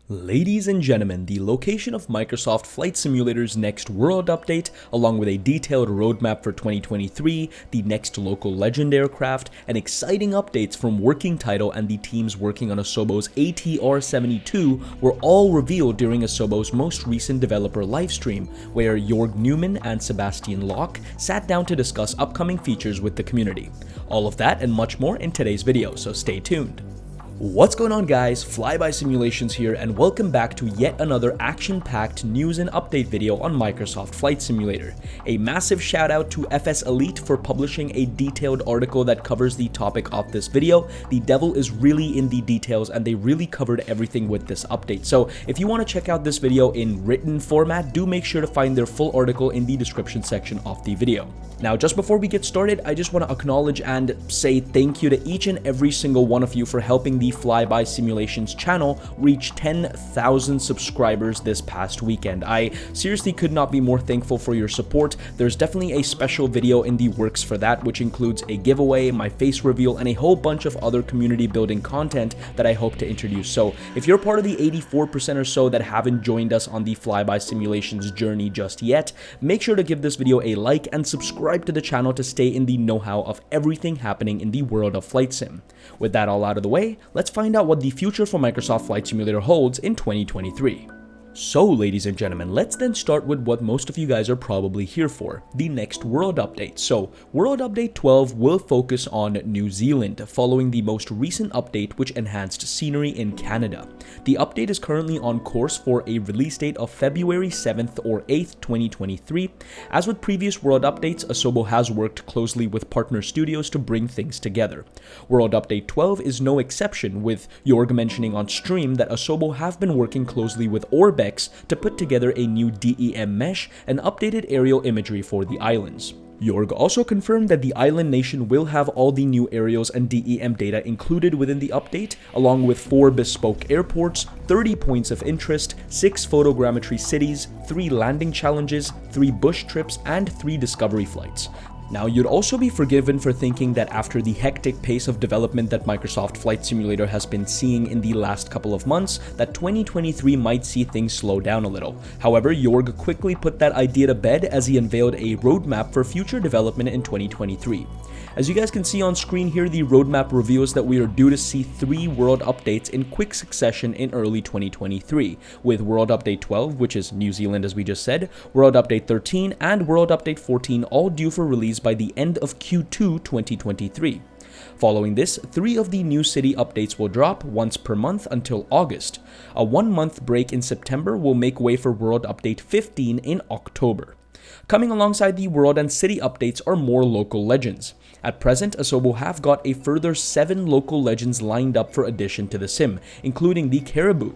Ladies and gentlemen, the location of Microsoft Flight Simulator's next world update, along with a detailed roadmap for 2023, the next local legend aircraft, and exciting updates from Working Title and the teams working on Asobo's ATR-72 were all revealed during Asobo's most recent developer livestream, where Jorg Newman and Sebastian Locke sat down to discuss upcoming features with the community. All of that and much more in today's video, so stay tuned. What's going on, guys? Flyby Simulations here, and welcome back to yet another action-packed news and update video on Microsoft Flight Simulator. A massive shout out to FS Elite for publishing a detailed article that covers the topic of this video. The devil is really in the details, and they really covered everything with this update. So if you want to check out this video in written format, do make sure to find their full article in the description section of the video. Now, just before we get started, I just want to acknowledge and say thank you to each and every single one of you for helping the Flyby Simulations channel reach 10,000 subscribers this past weekend. I seriously could not be more thankful for your support. There's definitely a special video in the works for that, which includes a giveaway, my face reveal, and a whole bunch of other community building content that I hope to introduce. So if you're part of the 84% or so that haven't joined us on the Flyby Simulations journey just yet, make sure to give this video a like and subscribe to the channel to stay in the know-how of everything happening in the world of flight sim. With that all out of the way, let's find out what the future for Microsoft Flight Simulator holds in 2023. So, ladies and gentlemen, let's then start with what most of you guys are probably here for, the next world update. So, World Update 12 will focus on New Zealand, following the most recent update which enhanced scenery in Canada. The update is currently on course for a release date of February 7th or 8th, 2023. As with previous world updates, Asobo has worked closely with partner studios to bring things together. World Update 12 is no exception, with Jorg mentioning on stream that Asobo have been working closely with Orbex to put together a new DEM mesh and updated aerial imagery for the islands. Jorg also confirmed that the island nation will have all the new aerials and DEM data included within the update, along with 4 bespoke airports, 30 points of interest, 6 photogrammetry cities, 3 landing challenges, 3 bush trips, and 3 discovery flights. Now, you'd also be forgiven for thinking that after the hectic pace of development that Microsoft Flight Simulator has been seeing in the last couple of months, that 2023 might see things slow down a little. However, Jorg quickly put that idea to bed as he unveiled a roadmap for future development in 2023. As you guys can see on screen here, the roadmap reveals that we are due to see 3 world updates in quick succession in early 2023, with World Update 12, which is New Zealand as we just said, World Update 13, and World Update 14 all due for release by the end of Q2 2023. Following this, 3 of the new city updates will drop once per month until August. A 1-month break in September will make way for World Update 15 in October. Coming alongside the world and city updates are more local legends. At present, Asobo have got a further 7 local legends lined up for addition to the sim, including the Caribou.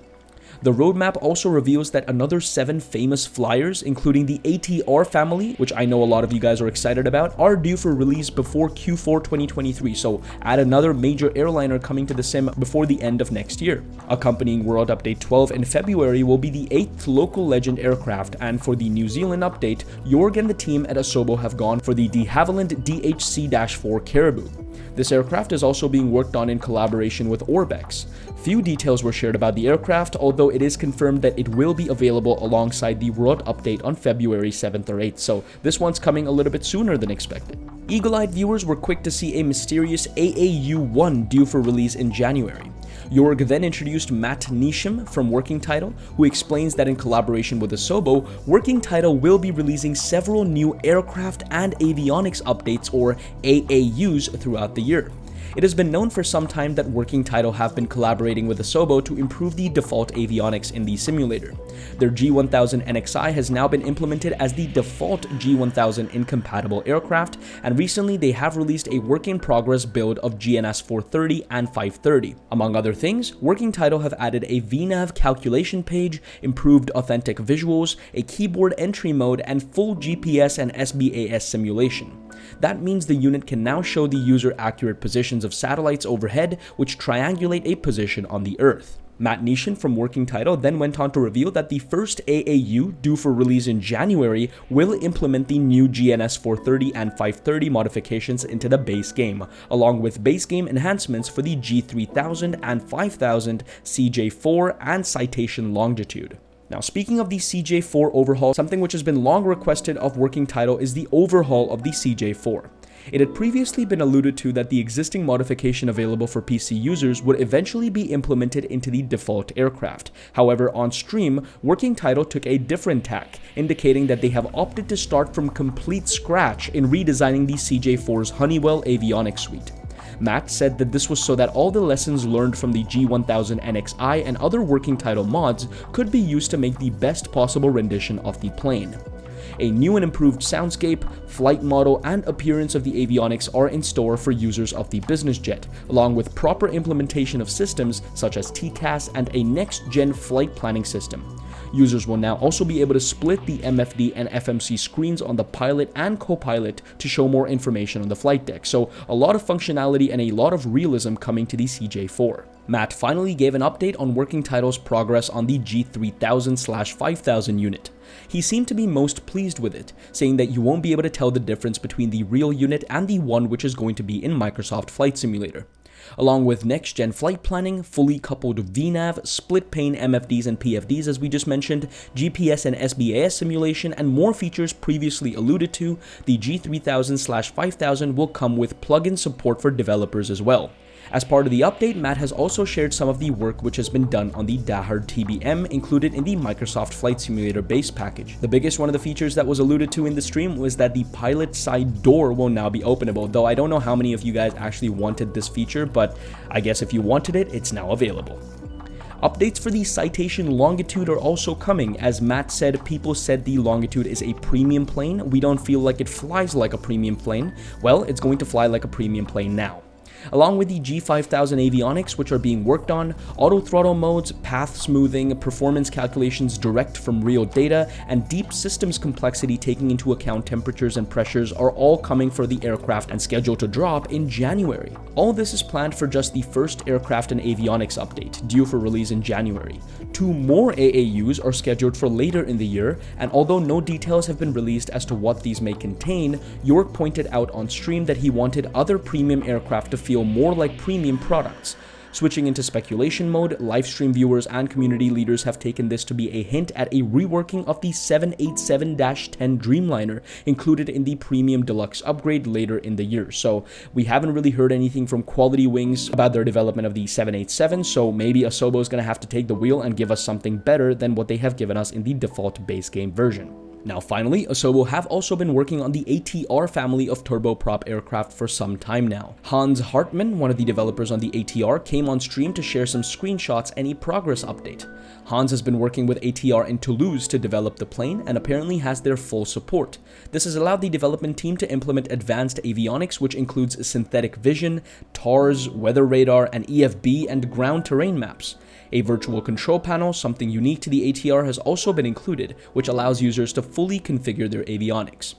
The roadmap also reveals that another 7 famous flyers, including the ATR family, which I know a lot of you guys are excited about, are due for release before Q4 2023, so add another major airliner coming to the sim before the end of next year. Accompanying World Update 12 in February will be the 8th local legend aircraft, and for the New Zealand update, Jorg and the team at Asobo have gone for the Havilland DHC-4 Caribou. This aircraft is also being worked on in collaboration with Orbex. Few details were shared about the aircraft, although it is confirmed that it will be available alongside the world update on February 7th or 8th, so this one's coming a little bit sooner than expected. Eagle-eyed viewers were quick to see a mysterious AAU-1 due for release in January. Jorg then introduced Matt Neesham from Working Title, who explains that in collaboration with Asobo, Working Title will be releasing several new aircraft and avionics updates, or AAUs, throughout the year. It has been known for some time that Working Title have been collaborating with Asobo to improve the default avionics in the simulator. Their G1000 NXI has now been implemented as the default G1000 incompatible aircraft, and recently they have released a work-in-progress build of GNS 430 and 530. Among other things, Working Title have added a VNAV calculation page, improved authentic visuals, a keyboard entry mode, and full GPS and SBAS simulation. That means the unit can now show the user accurate positions of satellites overhead, which triangulate a position on the Earth. Matt Nishan from Working Title then went on to reveal that the first AAU, due for release in January, will implement the new GNS 430 and 530 modifications into the base game, along with base game enhancements for the G3000 and 5000 CJ4 and Citation Longitude. Now, speaking of the CJ4 overhaul, something which has been long requested of Working Title is the overhaul of the CJ4. It had previously been alluded to that the existing modification available for PC users would eventually be implemented into the default aircraft. However, on stream, Working Title took a different tack, indicating that they have opted to start from complete scratch in redesigning the CJ4's Honeywell avionics suite. Matt said that this was so that all the lessons learned from the G1000 NXI and other Working Title mods could be used to make the best possible rendition of the plane. A new and improved soundscape, flight model, and appearance of the avionics are in store for users of the business jet, along with proper implementation of systems such as TCAS and a next-gen flight planning system. Users will now also be able to split the MFD and FMC screens on the pilot and co-pilot to show more information on the flight deck, so a lot of functionality and a lot of realism coming to the CJ4. Matt finally gave an update on Working Title's progress on the G3000/5000 unit. He seemed to be most pleased with it, saying that you won't be able to tell the difference between the real unit and the one which is going to be in Microsoft Flight Simulator. Along with next-gen flight planning, fully coupled VNAV, split-pane MFDs and PFDs as we just mentioned, GPS and SBAS simulation, and more features previously alluded to, the G3000/5000 will come with plugin support for developers as well. As part of the update, Matt has also shared some of the work which has been done on the Dahar TBM included in the Microsoft Flight Simulator base package. The biggest one of the features that was alluded to in the stream was that the pilot side door will now be openable, though I don't know how many of you guys actually wanted this feature, but I guess if you wanted it, it's now available. Updates for the Citation Longitude are also coming. As Matt said, people said the Longitude is a premium plane. We don't feel like it flies like a premium plane. Well, it's going to fly like a premium plane now. Along with the G5000 avionics, which are being worked on, auto throttle modes, path smoothing, performance calculations direct from real data, and deep systems complexity taking into account temperatures and pressures are all coming for the aircraft and scheduled to drop in January. All this is planned for just the first aircraft and avionics update, due for release in January. 2 more AAUs are scheduled for later in the year, and although no details have been released as to what these may contain, York pointed out on stream that he wanted other premium aircraft to feel more like premium products. Switching into speculation mode, livestream viewers and community leaders have taken this to be a hint at a reworking of the 787-10 Dreamliner included in the Premium Deluxe upgrade later in the year. So we haven't really heard anything from Quality Wings about their development of the 787, so maybe Asobo is going to have to take the wheel and give us something better than what they have given us in the default base game version. Now finally, Asobo have also been working on the ATR family of turboprop aircraft for some time now. Hans Hartmann, one of the developers on the ATR, came on stream to share some screenshots and a progress update. Hans has been working with ATR in Toulouse to develop the plane and apparently has their full support. This has allowed the development team to implement advanced avionics, which includes synthetic vision, TARS, weather radar, and EFB and ground terrain maps. A virtual control panel, something unique to the ATR, has also been included, which allows users to fully configure their avionics.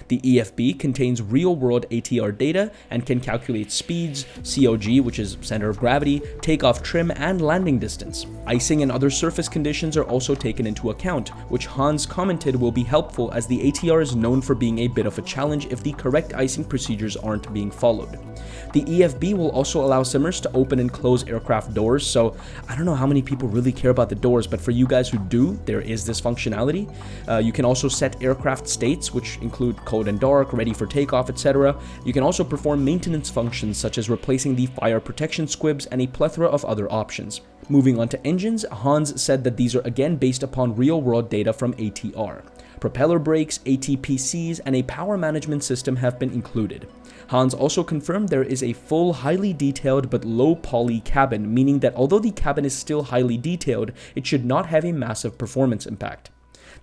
The EFB contains real-world ATR data and can calculate speeds, COG, which is center of gravity, takeoff trim, and landing distance. Icing and other surface conditions are also taken into account, which Hans commented will be helpful as the ATR is known for being a bit of a challenge if the correct icing procedures aren't being followed. The EFB will also allow simmers to open and close aircraft doors, so I don't know how many people really care about the doors, but for you guys who do, there is this functionality. You can also set aircraft states, which include cold and dark, ready for takeoff, etc. You can also perform maintenance functions such as replacing the fire protection squibs and a plethora of other options. Moving on to engines, Hans said that these are again based upon real-world data from ATR. Propeller brakes, ATPCs, and a power management system have been included. Hans also confirmed there is a full, highly detailed but low-poly cabin, meaning that although the cabin is still highly detailed, it should not have a massive performance impact.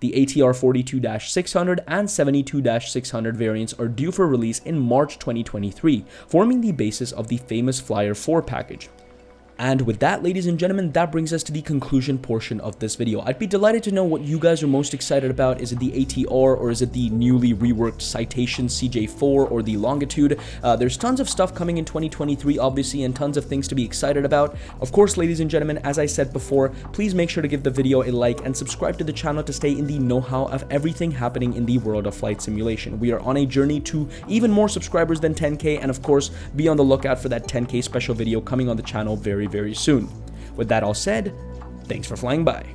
The ATR 42-600 and 72-600 variants are due for release in March 2023, forming the basis of the famous Flyer 4 package. And with that, ladies and gentlemen, that brings us to the conclusion portion of this video. I'd be delighted to know what you guys are most excited about. Is it the ATR, or is it the newly reworked Citation CJ4 or the Longitude? There's tons of stuff coming in 2023, obviously, and tons of things to be excited about. Of course, ladies and gentlemen, as I said before, please make sure to give the video a like and subscribe to the channel to stay in the know-how of everything happening in the world of flight simulation. We are on a journey to even more subscribers than 10K, and of course, be on the lookout for that 10K special video coming on the channel very soon. With that all said, thanks for flying by.